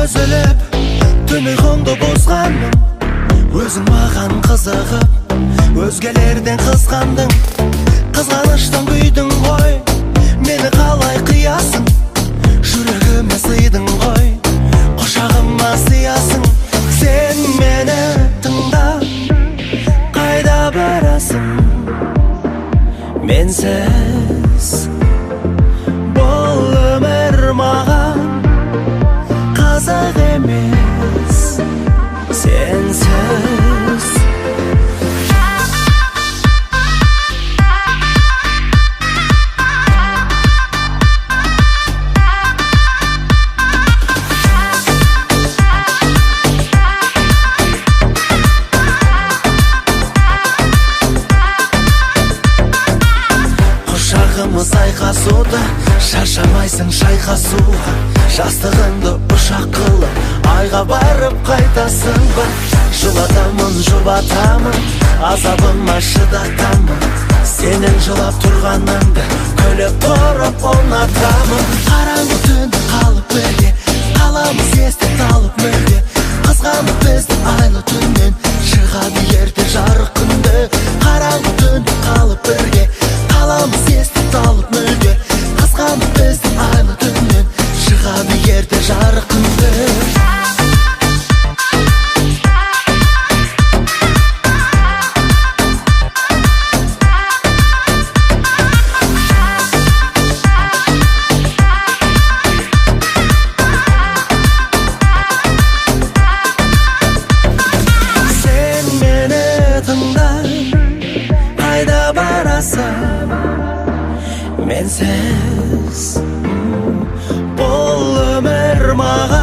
үзіліп түн ұйқыңды бұзғанмын. Өзің маған қызығып өзгелерден қызғандың. Қызғаныштан күйдің ғой, мені қалай қиясың? Жүрегіме сыйдың ғой, құшағыма сыясың. Сен мені тыңда, қайда барасың? Менсіз бұл өмір маған қызық емес, сенсіз. Құшағымыз айқасуда, шаршамайсың шайқасуға. Жастығыңды ұшақ қылып айға барып қайтасың ба? Жұлатамын, жұбатамын, азабыма шыдатамын. Сенің жылап тұрғаныңды күліп тұрып ұнатамын. Қараңғы түн қалып бірге, қаламыз естіп талып мүлде. Қызғанып бізді айлы түннен, шығады ерте жарық күнді. Қараңғы түн қалып бірге, қаламыз естіп талып мүлде. Қызғанып бізді айлы түннен, шығады ерте жарық күнді. Сен мені тыңда, қайда барасың? Менсіз бұл өмір маған